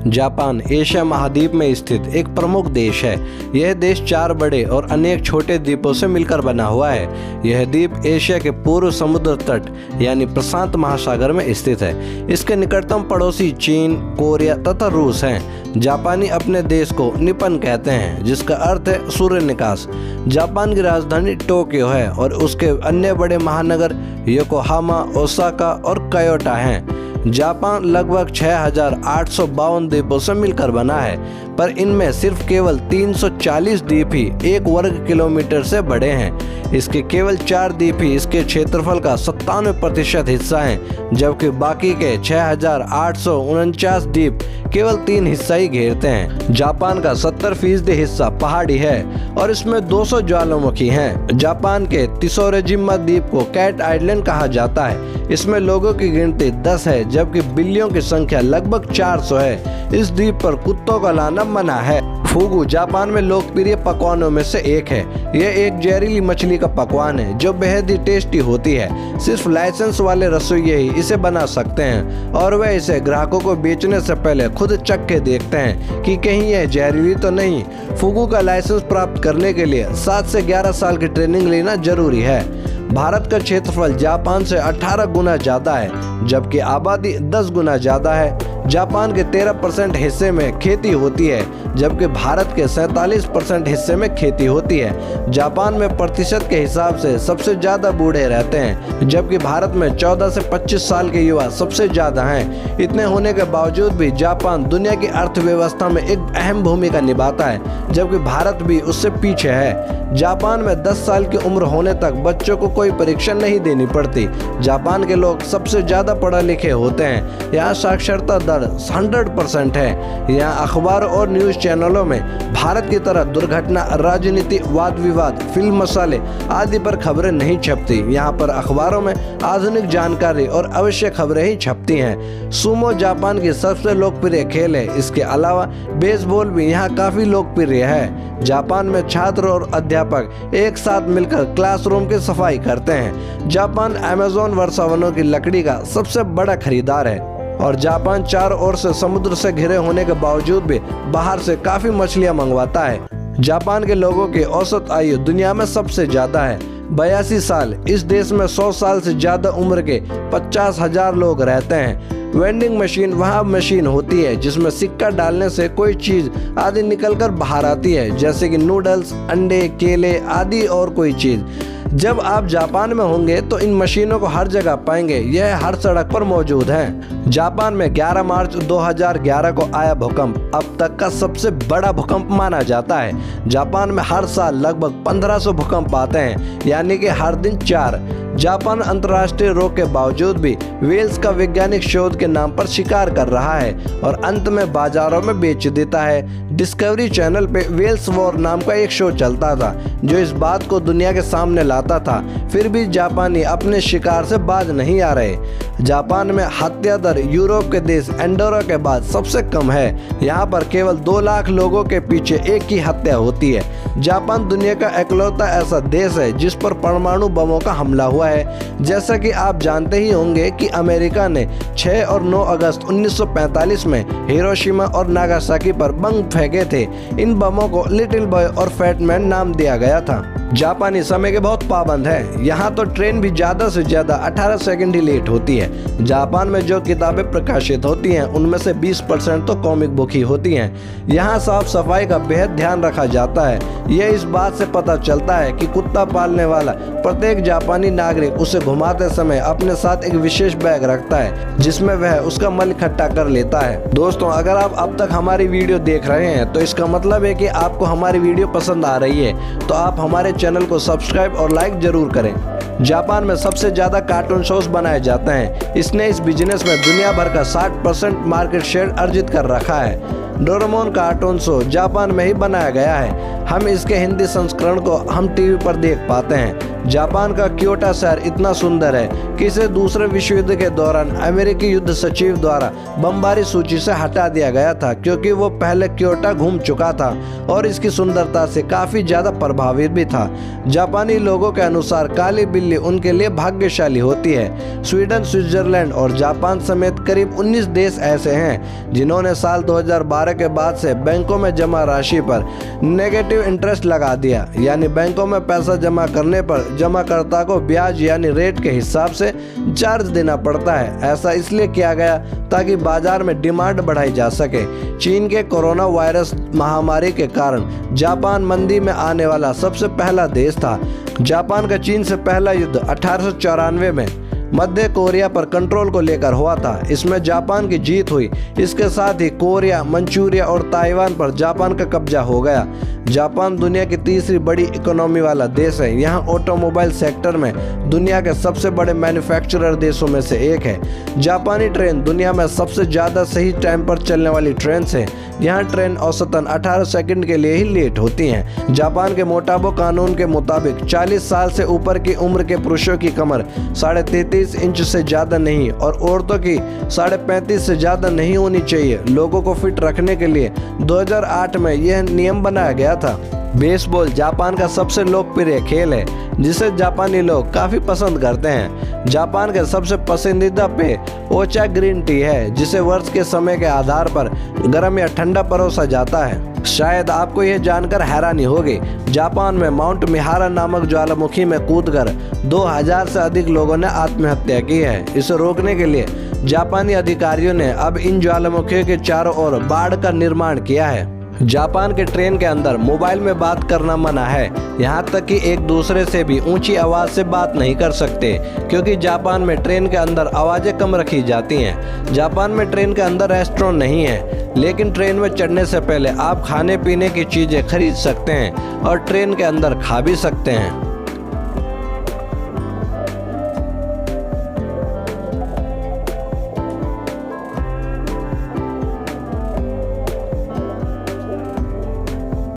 Japan Asia महाद्वीप में स्थित एक प्रमुख देश है। यह देश 4 बड़े और अनेक छोटे द्वीपों से मिलकर बना हुआ है। यह द्वीप एशिया के पूर्व समुद्र तट यानी प्रशांत महासागर में स्थित है। इसके निकटतम पड़ोसी चीन, कोरिया तथा रूस हैं। जापानी अपने देश को निपन कहते हैं, जिसका अर्थ है सूर्य निकास। जापान की राजधानी टोक्यो है और उसके अन्य बड़े महानगर योकोहामा, ओसाका और क्योटो हैं। जापान लगभग 6,852 द्वीपों से मिलकर बना है, पर इनमें सिर्फ केवल 340 द्वीप ही 1 वर्ग किलोमीटर से बड़े हैं। इसके केवल 4 द्वीप ही इसके क्षेत्रफल का 97% हिस्सा हैं, जबकि बाकी के 6,849 द्वीप केवल 3 हिस्सा ही घेरते हैं। जापान का 70% हिस्सा पहाड़ी है और इसमें 200 ज्वालामुखी हैं। जापान के त्सुशिमा द्वीप को कैट आइलैंड कहा जाता है। इसमें लोगों की गिनती 10 है, जबकि बिल्लियों की संख्या लगभग 400 है। इस द्वीप पर कुत्तों का लाना मना है। फुगु जापान में लोकप्रिय पकवानों में से एक है। यह एक जहरीली मछली का पकवान है जो बेहद ही टेस्टी होती है। सिर्फ लाइसेंस वाले रसोइये ही इसे बना सकते हैं और वह इसे ग्राहकों को बेचने से पहले खुद चख के देखते हैं कि कहीं यह जहरीली तो नहीं। फुगु का लाइसेंस प्राप्त करने के लिए 7 से 11 साल की ट्रेनिंग लेना जरूरी है। भारत का क्षेत्रफल जापान से 18 गुना ज्यादा है, जबकि आबादी 10 गुना ज्यादा है। जापान के 13% हिस्से में खेती होती है, जबकि भारत के 47% हिस्से में खेती होती है। जापान में प्रतिशत के हिसाब से सबसे ज्यादा बूढ़े रहते हैं, जबकि भारत में 14 से 25 साल के युवा सबसे ज्यादा हैं। इतने होने के बावजूद भी जापान दुनिया की अर्थव्यवस्था में एक अहम भूमिका निभाता है, जबकि भारत भी उससे पीछे है। जापान में 10 साल की उम्र होने तक बच्चों को कोई परीक्षा नहीं देनी पड़ती। जापान के लोग सबसे ज्यादा पढ़े लिखे होते हैं। यहाँ साक्षरता दर 100% है। यहाँ अखबारों और न्यूज चैनलों में भारत की तरह दुर्घटना, राजनीति, वाद विवाद, फिल्म, मसाले आदि पर खबरें नहीं छपती। यहाँ पर अखबारों में आधुनिक जानकारी और आवश्यक खबरें ही छपती हैं। सुमो जापान की सबसे लोकप्रिय खेल है। इसके अलावा बेसबॉल भी यहाँ काफी लोकप्रिय है। जापान में छात्र और अध्यापक एक साथ मिलकर क्लासरूम की सफाई करते हैं। जापान अमेज़न वर्षावनों की लकड़ी का सबसे बड़ा खरीदार है और जापान चारों ओर से समुद्र से घिरे होने के बावजूद भी बाहर से काफी मछलियां मंगवाता है। जापान के लोगों की औसत आयु दुनिया में सबसे ज्यादा है, 82 साल। इस देश में 100 साल से ज्यादा उम्र के 50,000 लोग रहते हैं। वेंडिंग मशीन वहाँ मशीन होती है जिसमें सिक्का डालने से कोई चीज आदि निकलकर बाहर आती है, जैसे कि नूडल्स, अंडे, केले आदि और कोई चीज। जब आप जापान में होंगे तो इन मशीनों को हर जगह पाएंगे। यह हर सड़क पर मौजूद हैं। जापान में 11 मार्च 2011 को आया भूकंप अब तक का सबसे बड़ा भूकंप माना जाता है। जापान में हर साल लगभग 1500 भूकंप आते हैं, यानी कि हर दिन 4। जापान अंतर्राष्ट्रीय रोक के बावजूद भी व्हेल्स का वैज्ञानिक शोध के नाम पर शिकार कर रहा है और अंत में बाजारों में बेच देता है। डिस्कवरी चैनल पे व्हेल्स वॉर नाम का एक शो चलता था जो इस बात को दुनिया के सामने लाता था। फिर भी जापानी अपने शिकार से बाज नहीं आ रहे। जापान में हत्या दर यूरोप के देश एंडोरा के बाद सबसे कम है। यहाँ पर केवल 2 लाख लोगों के पीछे एक की हत्या होती है। जापान दुनिया का इकलौता ऐसा देश है जिस पर परमाणु बमों का हमला हुआ है। जैसा कि आप जानते ही होंगे कि अमेरिका ने 6 और 9 अगस्त 1945 में हिरोशिमा और नागासाकी पर बम फेंके थे। इन बमों को लिटिल बॉय और फैट मैन नाम दिया गया था। जापानी समय के बहुत पाबंद है। यहाँ तो ट्रेन भी ज्यादा से ज्यादा 18 सेकंड ही लेट होती है। जापान में जो किताबें प्रकाशित होती हैं उनमें से 20% तो कॉमिक बुक ही होती हैं। यहाँ साफ सफाई का बेहद ध्यान रखा जाता है। यह इस बात से पता चलता है कि कुत्ता पालने वाला प्रत्येक जापानी नागरिक उसे घुमाते समय अपने साथ एक विशेष बैग रखता है जिसमें वह उसका मल इकट्ठा कर लेता है। दोस्तों, अगर आप अब तक हमारी वीडियो देख रहे हैं तो इसका मतलब है कि आपको हमारी वीडियो पसंद आ रही है, तो आप हमारे चैनल को सब्सक्राइब और लाइक जरूर करें। जापान में सबसे ज्यादा कार्टून शोज बनाए जाते हैं। इसने इस बिजनेस में दुनिया भर का 60% मार्केट शेयर अर्जित कर रखा है। डोरेमोन कार्टून शो जापान में ही बनाया गया है। हम इसके हिंदी संस्करण को हम टीवी पर देख पाते हैं। जापान का क्योटो शहर इतना सुंदर है कि इसे दूसरे विश्व युद्ध के दौरान अमेरिकी युद्ध सचिव द्वारा बमबारी सूची से हटा दिया गया था, क्योंकि वो पहले क्योटो घूम चुका था और इसकी सुंदरता से काफी ज्यादा प्रभावित भी था। जापानी लोगों के अनुसार काली बिल्ली उनके लिए भाग्यशाली होती है। स्वीडन, स्विट्जरलैंड और जापान समेत करीब 19 देश ऐसे हैं जिन्होंने साल 2012 के बाद से बैंकों में जमा राशि पर नेगेटिव इंटरेस्ट लगा दिया, यानी बैंकों में पैसा जमा करने पर जमाकर्ता को ब्याज यानी रेट के हिसाब से चार्ज देना पड़ता है। ऐसा इसलिए किया गया ताकि बाजार में डिमांड बढ़ाई जा सके। चीन के कोरोना वायरस महामारी के कारण जापान मंदी में आने वाला सबसे पहला देश था। जापान का चीन से पहला युद्ध 1894 में मध्य कोरिया पर कंट्रोल को लेकर हुआ था। इसमें जापान की जीत हुई। इसके साथ ही कोरिया, मंचूरिया और ताइवान पर जापान का कब्जा हो गया। जापान दुनिया की तीसरी बड़ी इकोनॉमी वाला देश है। यहाँ ऑटोमोबाइल सेक्टर में दुनिया के सबसे बड़े मैन्युफैक्चरर देशों में से एक है। जापानी ट्रेन दुनिया में सबसे ज़्यादा सही टाइम पर चलने वाली ट्रेन है। यहाँ ट्रेन औसतन 18 सेकंड के लिए ही लेट होती हैं। जापान के मोटाबो कानून के मुताबिक 40 साल से ऊपर की उम्र के पुरुषों की कमर 33.5 इंच से ज़्यादा नहीं और औरतों की 35.5 से ज़्यादा नहीं होनी चाहिए। लोगों को फिट रखने के लिए 2008 में यह नियम बनाया गया था। बेसबॉल जापान का सबसे लोकप्रिय खेल है, जिसे जापानी लोग काफ़ी पसंद करते हैं। जापान के सबसे पसंदीदा पेय ओचा ग्रीन टी है, जिसे वर्ष के समय के आधार पर गर्म या ठंडा परोसा जाता है। शायद आपको यह जानकर हैरानी होगी, जापान में माउंट मिहारा नामक ज्वालामुखी में कूदकर 2000 से अधिक लोगों ने आत्महत्या की है। इसे रोकने के लिए जापानी अधिकारियों ने अब इन ज्वालामुखियों के चारों ओर बाढ़ का निर्माण किया है। जापान के ट्रेन के अंदर मोबाइल में बात करना मना है, यहाँ तक कि एक दूसरे से भी ऊंची आवाज़ से बात नहीं कर सकते, क्योंकि जापान में ट्रेन के अंदर आवाज़ें कम रखी जाती हैं। जापान में ट्रेन के अंदर रेस्टोरेंट नहीं है, लेकिन ट्रेन में चढ़ने से पहले आप खाने पीने की चीज़ें खरीद सकते हैं और ट्रेन के अंदर खा भी सकते हैं।